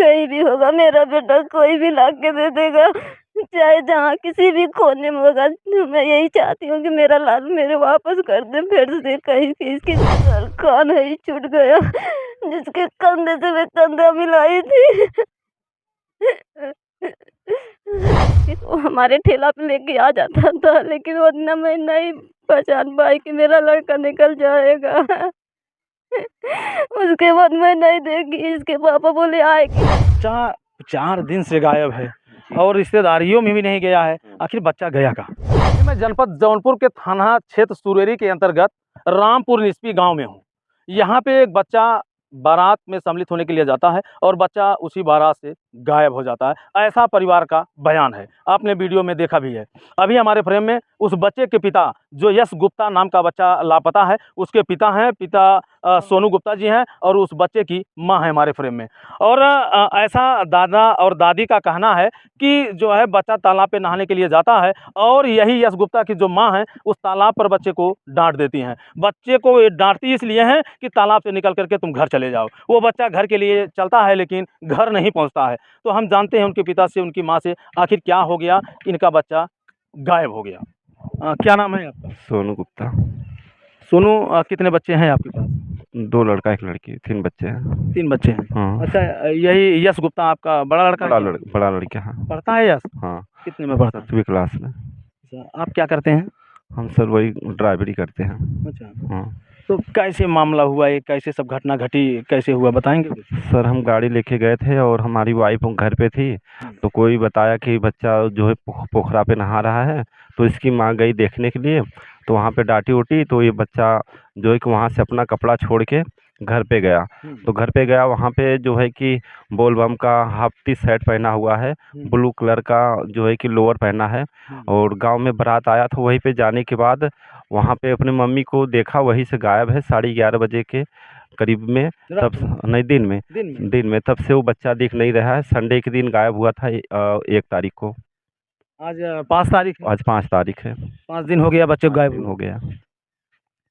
कहीं भी होगा मेरा बेटा, कोई भी ला के दे देगा, चाहे जहाँ किसी भी कोने में होगा। मैं यही चाहती हूँ कि मेरा लाल मेरे वापस कर दें फिर से। कहीं की इसकी कान है ही छूट गया, जिसके कंधे से मैं कंधा मिलाई थी। वो हमारे ठेला पे लेके आ जाता था, लेकिन वो इतना मैं नहीं पहचान पाई कि मेरा लड़का निकल जाएगा। उसके बाद मैं नहीं देखी, इसके पापा बोले आएगी। 4 दिन से गायब है और रिश्तेदारियों में भी नहीं गया है। आखिर बच्चा गया कहाँ? मैं जनपद जौनपुर के थाना क्षेत्र सुरेरी के अंतर्गत रामपुर निस्पी गांव में हूँ। यहाँ पे एक बच्चा बारात में सम्मिलित होने के लिए जाता है और बच्चा उसी बारात से गायब हो जाता है, ऐसा परिवार का बयान है। आपने वीडियो में देखा भी है। अभी हमारे फ्रेम में उस बच्चे के पिता, जो यश गुप्ता नाम का बच्चा लापता है, उसके पिता हैं, सोनू गुप्ता जी हैं, और उस बच्चे की मां है हमारे फ्रेम में। और ऐसा दादा और दादी का कहना है कि जो है बच्चा तालाब पे नहाने के लिए जाता है और यही यश गुप्ता की जो मां है उस तालाब पर बच्चे को डांट देती हैं। बच्चे को डांटती इसलिए हैं कि तालाब से निकल करके तुम घर चले जाओ। वो बच्चा घर के लिए चलता है लेकिन घर नहीं पहुंचता है। तो हम जानते हैं उनके पिता से, उनकी माँ से, आखिर क्या हो गया, इनका बच्चा गायब हो गया। क्या नाम है आपका? सोनू गुप्ता। सोनू, कितने बच्चे हैं आपके पास? 2 लड़का 1 लड़की, 3 बच्चे हैं। 3 बच्चे हैं। हाँ। अच्छा, यही यश गुप्ता आपका बड़ा लड़का है? बड़ा लड़का, हाँ। पढ़ता है यश? हाँ। कितने में पढ़ता है? 10वीं क्लास में। अच्छा, आप क्या करते हैं? हम सर वही ड्राइवरी करते हैं। अच्छा, हाँ। तो कैसे मामला हुआ, ये कैसे सब घटना घटी, कैसे हुआ, बताएंगे कुछ? सर हम गाड़ी लेके गए थे और हमारी वाइफ घर पे थी, तो कोई बताया कि बच्चा जो है पोखरा पे नहा रहा है। तो इसकी माँ गई देखने के लिए, तो वहाँ पे डांटी उठी, तो ये बच्चा जो है कि वहाँ से अपना कपड़ा छोड़ के घर पे गया। तो घर पे गया, वहाँ पे जो है कि बोल बम का हाफ टी शर्ट पहना हुआ है, ब्लू कलर का जो है कि लोअर पहना है, और गांव में बारात आया। तो वहीं पे जाने के बाद वहाँ पे अपनी मम्मी को देखा, वहीं से गायब है 11:30 बजे के करीब में। तब नहीं, दिन में तब से वो बच्चा दिख नहीं रहा है। संडे के दिन गायब हुआ था, 1 तारीख को। आज 5 तारीख है। आज 5 तारीख है। 5 दिन हो गया बच्चे गायब हो गया।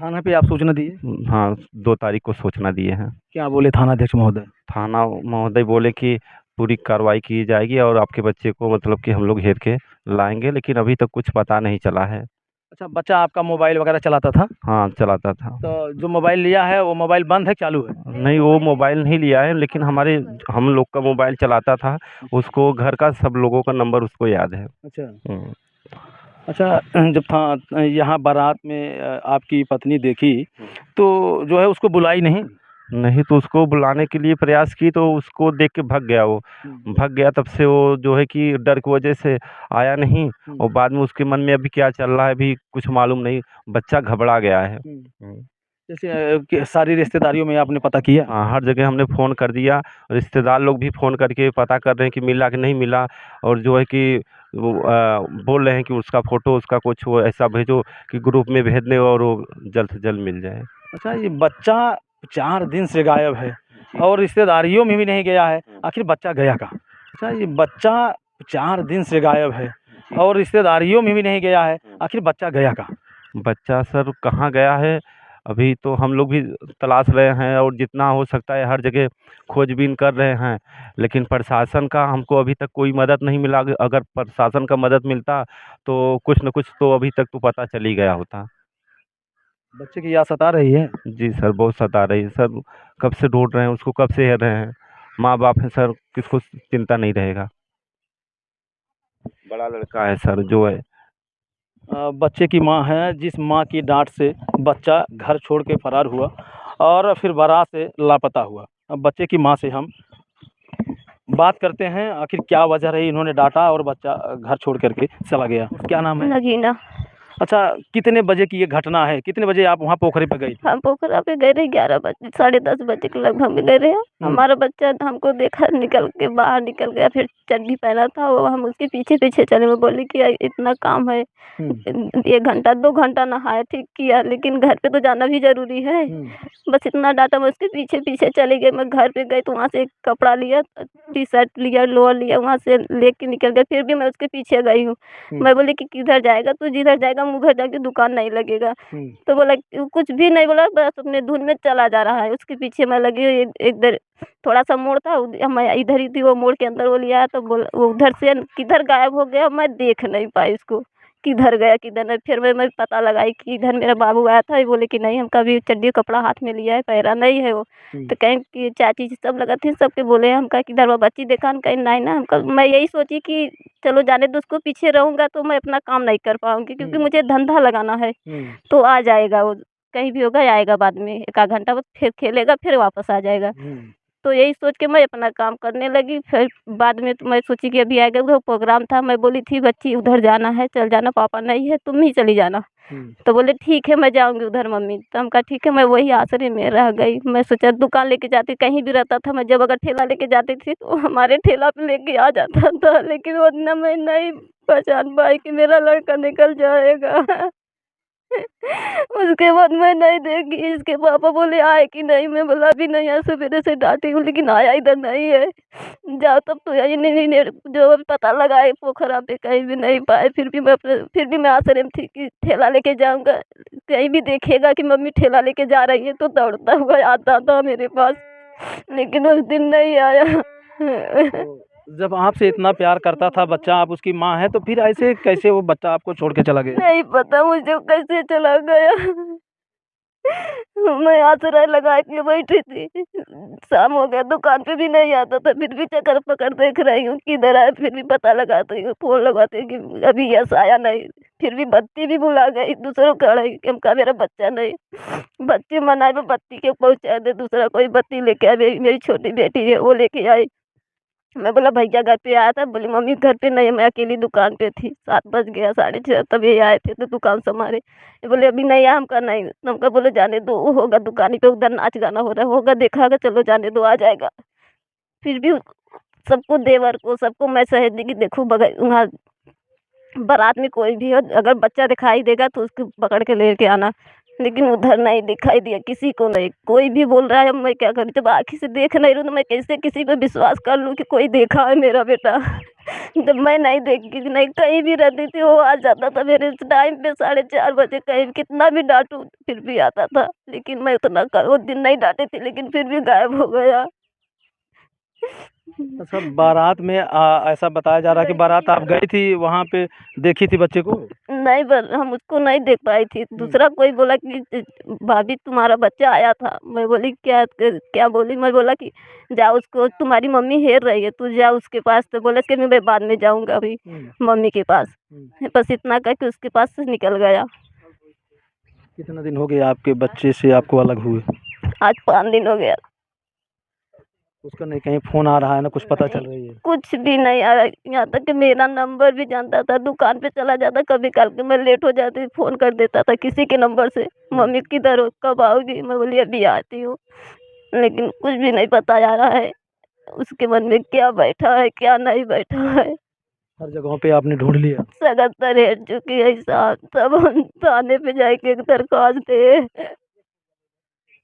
थाना पे आप सूचना दिए? हाँ, 2 तारीख को सूचना दिए हैं। क्या बोले थानाध्यक्ष महोदय? थाना महोदय बोले कि पूरी कार्रवाई की जाएगी और आपके बच्चे को मतलब कि हम लोग घेर के लाएंगे, लेकिन अभी तक कुछ पता नहीं चला है। अच्छा, बच्चा आपका मोबाइल वगैरह चलाता था? हाँ, चलाता था। तो जो मोबाइल लिया है वो मोबाइल बंद है, चालू है? नहीं, वो मोबाइल नहीं लिया है, लेकिन हम लोग का मोबाइल चलाता था। उसको घर का सब लोगों का नंबर उसको याद है। अच्छा। अच्छा, जब था यहाँ बारात में आपकी पत्नी देखी तो जो है उसको बुलाई नहीं? नहीं, तो उसको बुलाने के लिए प्रयास की, तो उसको देख के भाग गया वो। भाग गया, तब से वो जो है कि डर की वजह से आया नहीं। और बाद में उसके मन में अभी क्या चल रहा है अभी कुछ मालूम नहीं। बच्चा घबरा गया है। जैसे कि सारी रिश्तेदारियों में आपने पता किया? हाँ, हर जगह हमने फ़ोन कर दिया। रिश्तेदार लोग भी फ़ोन करके पता कर रहे हैं कि मिला कि नहीं मिला, और जो है कि वो बोल रहे हैं कि उसका फ़ोटो, उसका कुछ वो ऐसा भेजो कि ग्रुप में भेज दें और वो जल्द से जल्द मिल जाए। अच्छा, ये बच्चा 4 दिन से गायब है और रिश्तेदारियों में भी नहीं गया है। आखिर बच्चा गया कहाँ? अच्छा, ये बच्चा 4 दिन से गायब है और रिश्तेदारियों में भी नहीं गया है। आखिर बच्चा गया कहाँ? बच्चा सर कहाँ गया है, अभी तो हम लोग भी तलाश रहे हैं और जितना हो सकता है हर जगह खोजबीन कर रहे हैं, लेकिन प्रशासन का हमको अभी तक कोई मदद नहीं मिला। अगर प्रशासन का मदद मिलता तो कुछ न कुछ तो अभी तक तो पता चल ही गया होता। बच्चे की याद सता रही है? जी सर, बहुत सता रही है सर। कब से ढूंढ रहे हैं उसको, कब से हेर रहे हैं। माँ बाप है सर, किसको चिंता नहीं रहेगा। बड़ा लड़का है सर जो है। बच्चे की माँ है, जिस माँ की डांट से बच्चा घर छोड़ के फरार हुआ और फिर बारात से लापता हुआ। अब बच्चे की माँ से हम बात करते हैं, आखिर क्या वजह रही इन्होंने डांटा और बच्चा घर छोड़ करके चला गया। क्या नाम है? नगीना। अच्छा, कितने बजे की ये घटना है? कितने बजे आप वहाँ पोखरे पे गई थी? हम पोखरा पे गए रहे 11 बजे, 10:30 बजे के लगभग में गए रहे। हमारा बच्चा हमको देखा, निकल के बाहर निकल गया, फिर चड्डी पहना था वो। हम उसके पीछे पीछे चले। मैं बोली कि इतना काम है, 1 घंटा 2 घंटा नहाया, ठीक किया, लेकिन घर पे तो जाना भी जरूरी है। बस इतना डांटा, मैं उसके पीछे पीछे चली गई। मैं घर पे गई तो वहाँ से एक कपड़ा लिया, टी शर्ट लिया, लोअर लिया, वहाँ से लेके निकल गया। फिर भी मैं उसके पीछे गई हूँ। मैं बोली कि किधर जाएगा? तू जिधर जाएगा हम उधर जाके दुकान नहीं लगेगा। तो बोला कुछ भी नहीं बोला, बस अपने धुन में चला जा रहा है। उसके पीछे मैं लगी हुई, इधर थोड़ा-सा मोड़ था, मैं इधर ही थी, वो मोड़ के अंदर वो ले आया तो बोला वो उधर से किधर गायब हो गया, मैं देख नहीं पाई उसको, किधर गया किधर नहीं। फिर मैं पता लगाई कि इधर मेरा बाबू आया था, ये बोले कि नहीं हम कभी चड्डी कपड़ा हाथ में लिया है, पहना नहीं है वो। तो कहें कि चाची सब लगा थे, सबके बोले, हम कहा किधर वो बच्ची देखा, हम कहीं नहीं ना, मैं यही सोची कि चलो जाने दो, उसको पीछे रहूँगा तो मैं अपना काम नहीं कर पाऊँगी, क्योंकि मुझे धंधा लगाना है। तो आ जाएगा वो, कहीं भी होगा आएगा बाद में, 1 आध घंटा बाद फिर खेलेगा, फिर वापस आ जाएगा। तो यही सोच के मैं अपना काम करने लगी। फिर बाद में तो मैं सोची कि अभी आएगा, वो प्रोग्राम था, मैं बोली थी बच्ची उधर जाना है, चल जाना, पापा नहीं है, तुम ही चली जाना। तो बोले ठीक है मैं जाऊँगी उधर मम्मी। तो हम कहा ठीक है, मैं वही आसरे में रह गई। मैं सोचा दुकान लेके जाती, कहीं भी रहता था, मैं जब अगर ठेला लेके जाती थी तो हमारे ठेला पे लेके आ जाता था, लेकिन वो ना मैं नहीं पहचान पाई कि मेरा लड़का निकल जाएगा। उसके बाद मैं नहीं देखी, इसके पापा बोले आए कि नहीं, मैं बोला अभी नहीं आया, सवेरे से डांटी हूँ लेकिन आया इधर नहीं है। जाओ तब तो यही नहीं जो अभी पता लगाए पोखरा पे, कहीं भी नहीं पाए। फिर भी मैं आश्रय में थी कि ठेला लेके जाऊंगा, कहीं भी देखेगा कि मम्मी ठेला लेके जा रही है तो दौड़ता हुआ आता था मेरे पास, लेकिन उस दिन नहीं आया। तो जब आपसे इतना प्यार करता था बच्चा, आप उसकी माँ हैं, तो फिर ऐसे कैसे वो बच्चा आपको छोड़ के चला गया? नहीं पता मुझे कैसे चला गया। मैं आश्रय लगा के बैठी थी, शाम हो गया, दुकान पे भी नहीं आता था, फिर भी चक्कर पकड़ देख रही हूँ किधर आए, फिर भी पता लगाती हूँ, फोन लगाती हूँ कि अभी यस आया नहीं। फिर भी बत्ती भी बुला गई, दूसरों को अड़ाई कि हम कहा मेरा बच्चा नहीं, बच्ची मनाए में बत्ती के पहुँचा दे, दूसरा कोई बत्ती लेके आए, मेरी छोटी बेटी है वो लेके आई। मैं बोला भैया घर पे आया था, बोली मम्मी घर पे नहीं, मैं अकेली दुकान पे थी, 7 बज गया, 6:30 तब ये आए थे तो दुकान संभाले। ये बोले अभी नहीं आया, हम कहा नहीं, तो हम कहा बोले जाने दो, वो होगा दुकान पे, उधर नाच गाना हो रहा है, होगा देखा होगा, चलो जाने दो आ जाएगा। फिर भी सबको, देवर को सबको मैं सहेज दी कि देखो बगैर वहाँ बारात में कोई भी हो, अगर बच्चा दिखाई देगा तो उसको पकड़ के लेके आना। लेकिन उधर नहीं दिखाई दिया किसी को, नहीं कोई भी बोल रहा है, अब मैं क्या करूँ? जब आँखी से देख नहीं रही हूँ तो मैं कैसे किसी पे विश्वास कर लूँ कि कोई देखा है मेरा बेटा। जब मैं नहीं देखी, नहीं कहीं भी रहती थी, वो आ जाता था मेरे टाइम पे, 4:30 बजे, कहीं कितना भी डांटूं फिर भी आता था। लेकिन मैं उतना वो दिन नहीं डांटी थी, लेकिन फिर भी गायब हो गया। अच्छा, बारात में ऐसा बताया जा रहा है कि बारात आप गई थी, वहाँ पे देखी थी बच्चे को? नहीं, पर हम उसको नहीं देख पाई थी। दूसरा कोई बोला कि भाभी तुम्हारा बच्चा आया था। मैं बोली क्या क्या बोली? मैं बोला कि जाओ, उसको तुम्हारी मम्मी हेर रही है, तू जा उसके पास। तो बोला कि मैं बाद में जाऊंगा अभी मम्मी के पास। बस इतना कह के उसके पास से निकल गया। कितना दिन हो गया आपके बच्चे से आपको अलग हुए? आज 5 दिन हो गया। उसका नहीं कहीं फोन आ रहा है, ना कुछ पता चल रही है? कुछ भी नहीं आ रहा। यहाँ तक कि मेरा नंबर भी जानता था, दुकान पे चला जाता, कभी कल के मैं लेट हो जाती, फोन कर देता था किसी के नंबर से, मम्मी किधर हो, कब आओगी? मैं बोली अभी आती हूँ। लेकिन कुछ भी नहीं पता जा रहा है उसके मन में क्या बैठा है, क्या नहीं बैठा है। हर जगहों पे आपने ढूंढ लिया? सगत्तर हेट चुकी है साहब, तब हम थाने पे जाके एक दरख्वास्त दे।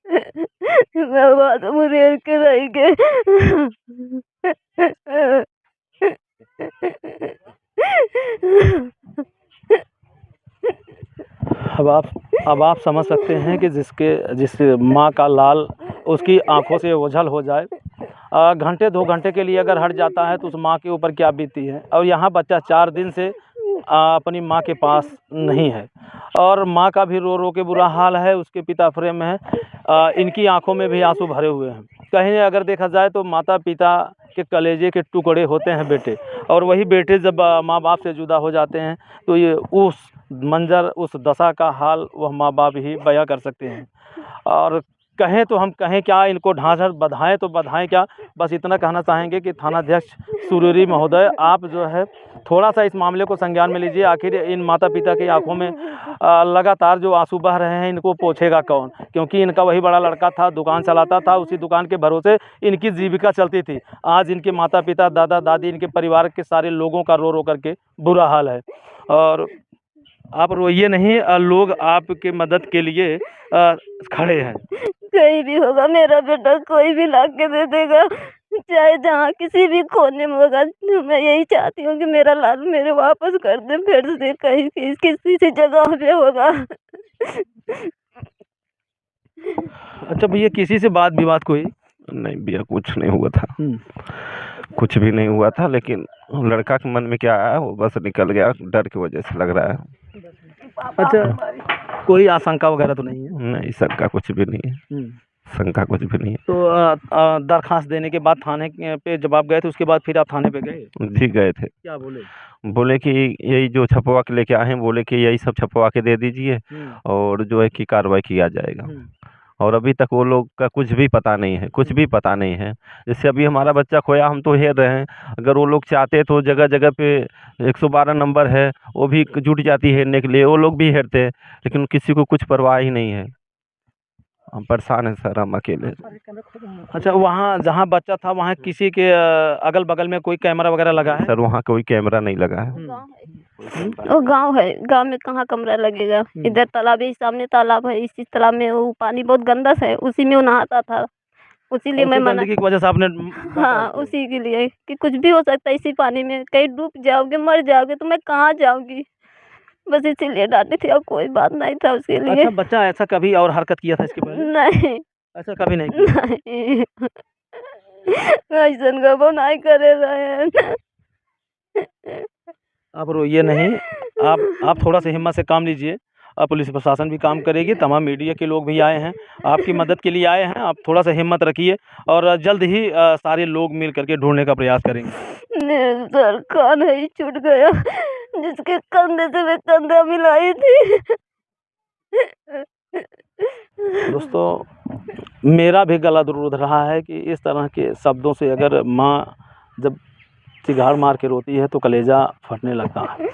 मैं बहुत मुरेर के रह गए। अब आप समझ सकते हैं कि जिस माँ का लाल उसकी आंखों से ओझल हो जाए, घंटे 2 घंटे के लिए अगर हट जाता है तो उस माँ के ऊपर क्या बीतती है। और यहाँ बच्चा 4 दिन से अपनी माँ के पास नहीं है, और माँ का भी रो रो के बुरा हाल है, उसके पिता फ्रेम में है, इनकी आंखों में भी आंसू भरे हुए हैं। कहीं अगर देखा जाए तो माता पिता के कलेजे के टुकड़े होते हैं बेटे, और वही बेटे जब माँ बाप से जुदा हो जाते हैं तो ये उस मंजर, उस दशा का हाल वह माँ बाप ही बयां कर सकते हैं। और कहें तो हम कहें क्या, इनको ढांढस बधाएं तो बधाएं क्या। बस इतना कहना चाहेंगे कि थानाध्यक्ष सुरेरी महोदय, आप जो है थोड़ा सा इस मामले को संज्ञान में लीजिए। आखिर इन माता पिता की आंखों में लगातार जो आंसू बह रहे हैं, इनको पोंछेगा कौन? क्योंकि इनका वही बड़ा लड़का था, दुकान चलाता था, उसी दुकान के भरोसे इनकी जीविका चलती थी। आज इनके माता पिता, दादा दादी, इनके परिवार के सारे लोगों का रो रो करके बुरा हाल है। और आप रोइए नहीं, लोग आपके मदद के लिए खड़े हैं। कहीं भी होगा मेरा बेटा, कोई भी ला के दे देगा, चाहे जहाँ किसी भी कोने में होगा। मैं यही चाहती हूँ कि मेरा लाल मेरे वापस कर दे, फिर से कहीं किसी सी जगह पे होगा। अच्छा भैया, किसी से बात विवाद कोई? नहीं भैया, कुछ नहीं हुआ था, हम्म। कुछ भी नहीं हुआ था, लेकिन लड़का के मन में क्या आया वो बस निकल गया, डर की वजह से लग रहा है। अच्छा, कोई आशंका वगैरह तो नहीं है? नहीं, शंका कुछ भी नहीं है, हम्म। शंका कुछ भी नहीं तो दरखास्त देने के बाद थाने पे जब आप गए थे, उसके बाद फिर आप थाने पे गए? है। जी गए थे, क्या बोले? बोले कि यही जो छपवा के लेके आए हैं, बोले कि यही सब छपवा के दे दीजिए और जो है कि कार्रवाई किया जाएगा। और अभी तक वो लोग का कुछ भी पता नहीं है, कुछ भी पता नहीं है। जैसे अभी हमारा बच्चा खोया, हम तो हेर रहे हैं, अगर वो लोग चाहते तो जगह जगह पे 112 नंबर है, वो भी जुट जाती हेरने के लिए, वो लोग भी हेरते, लेकिन किसी को कुछ परवाह ही नहीं है। हम परेशान हैं सर, हम अकेले। अच्छा, वहाँ जहाँ बच्चा था वहाँ किसी के अगल बगल में कोई कैमरा वगैरह लगा है? सर वहाँ कोई कैमरा नहीं लगा है। वो गांव है, गांव में कहाँ कमरा लगेगा। इधर तालाब है, सामने तालाब है, इसी तालाब में वो पानी बहुत गंदा है, उसी में वो नहाता था, उसीलिए मैं उसी मना। गंदगी की वजह से आपने हाँ, उसी के लिए कि कुछ भी हो सकता है इसी पानी में, कहीं डूब जाओगे, मर जाओगे तो मैं कहाँ जाऊंगी, बस इसीलिए डांटी थी और कोई बात नहीं था उसके लिए। अच्छा, बच्चा ऐसा कभी और हरकत किया था इसके पहले? नहीं ऐसा कभी नहीं किया? नहीं, ऐसन कबो नहीं करे रहे। आप रोइए नहीं, आप थोड़ा सा हिम्मत से काम लीजिए। पुलिस प्रशासन भी काम करेगी, तमाम मीडिया के लोग भी आए हैं, आपकी मदद के लिए आए हैं। आप थोड़ा सा हिम्मत रखिए और जल्द ही सारे लोग मिल करके ढूंढने का प्रयास करेंगे। मेरा सर कान ही छूट गया, जिसके कंधे से मैं कंधा मिलाई थी। दोस्तों, मेरा भी गला रो रहा है कि इस तरह के शब्दों से अगर माँ जब चिघाड़ मार के रोती है तो कलेजा फटने लगता है।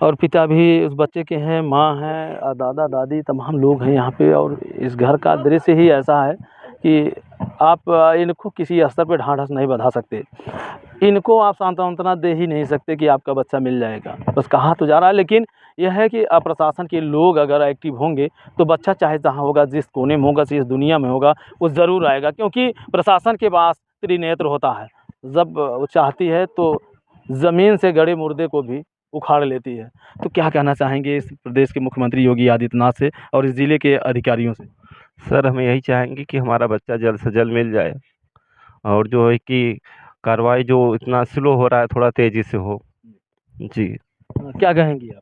और पिता भी उस बच्चे के हैं, माँ है, दादा दादी तमाम लोग हैं यहाँ पे। और इस घर का दृश्य ही ऐसा है कि आप इनको किसी स्तर पे ढांढस नहीं बंधा सकते। इनको आप सांत्वना दे ही नहीं सकते कि आपका बच्चा मिल जाएगा। बस कहा तो जा रहा है, लेकिन यह है कि प्रशासन के लोग अगर एक्टिव होंगे तो बच्चा चाहे जहाँ होगा, जिस कोने में होगा, जिस दुनिया में होगा, वो ज़रूर आएगा। क्योंकि प्रशासन के पास त्रिनेत्र होता है, जब वो चाहती है तो ज़मीन से गड़े मुर्दे को भी उखाड़ लेती है। तो क्या कहना चाहेंगे इस प्रदेश के मुख्यमंत्री योगी आदित्यनाथ से और इस ज़िले के अधिकारियों से? सर हम यही चाहेंगे कि हमारा बच्चा जल्द से जल्द मिल जाए, और जो है कि कार्रवाई जो इतना स्लो हो रहा है थोड़ा तेज़ी से हो। जी। क्या कहेंगी आप?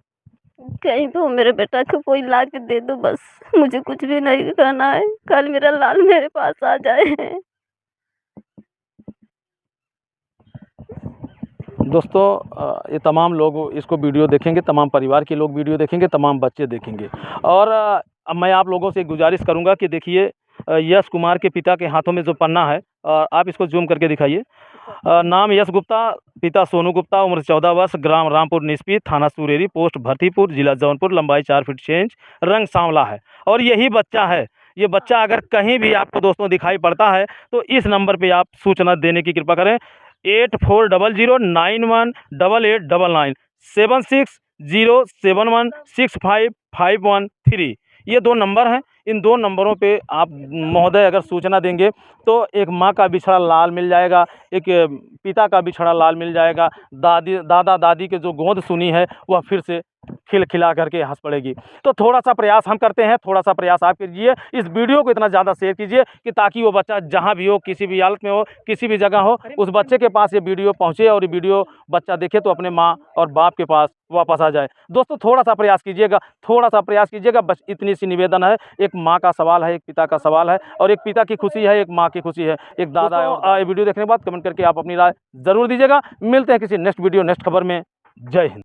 कहीं तो मेरे बेटा को कोई ला के दे दो, बस मुझे कुछ भी नहीं करना है, कल मेरा लाल मेरे पास आ जाए। दोस्तों, ये तमाम लोग इसको वीडियो देखेंगे, तमाम परिवार के लोग वीडियो देखेंगे, तमाम बच्चे देखेंगे। और अब मैं आप लोगों से गुजारिश करूंगा कि देखिए, यश कुमार के पिता के हाथों में जो पन्ना है, आप इसको जूम करके दिखाइए। नाम यश गुप्ता, पिता सोनू गुप्ता, उम्र 14 वर्ष, ग्राम रामपुर निस्पी, थाना सुरेरी, पोस्ट भरतीपुर, जिला जौनपुर, लंबाई 4 फीट 6 इंच, रंग सांवला है। और यही बच्चा है। ये बच्चा अगर कहीं भी आपको दोस्तों दिखाई पड़ता है तो इस नंबर पे आप सूचना देने की कृपा करें। 8400918899 7607165513। ये 2 नंबर हैं। इन 2 नंबरों पे आप महोदय अगर सूचना देंगे तो एक माँ का बिछड़ा लाल मिल जाएगा, एक पिता का बिछड़ा लाल मिल जाएगा, दादा दादी के जो गोद सुनी है वह फिर से खिलखिला करके हंस पड़ेगी। तो थोड़ा सा प्रयास हम करते हैं, थोड़ा सा प्रयास आप कीजिए। इस वीडियो को इतना ज़्यादा शेयर कीजिए कि ताकि वो बच्चा जहाँ भी हो, किसी भी हालत में हो, किसी भी जगह हो, उस बच्चे के पास ये वीडियो पहुँचे और ये वीडियो बच्चा देखे तो अपने माँ और बाप के पास वापस आ जाए। दोस्तों, थोड़ा सा प्रयास कीजिएगा, थोड़ा सा प्रयास कीजिएगा, बस इतनी सी निवेदन है। एक माँ का सवाल है, एक पिता का सवाल है, और एक पिता की खुशी है, एक माँ की खुशी है, एक दादा है। और वीडियो देखने के बाद कमेंट करके आप अपनी राय ज़रूर दीजिएगा। मिलते हैं किसी नेक्स्ट वीडियो, नेक्स्ट खबर में। जय हिंद।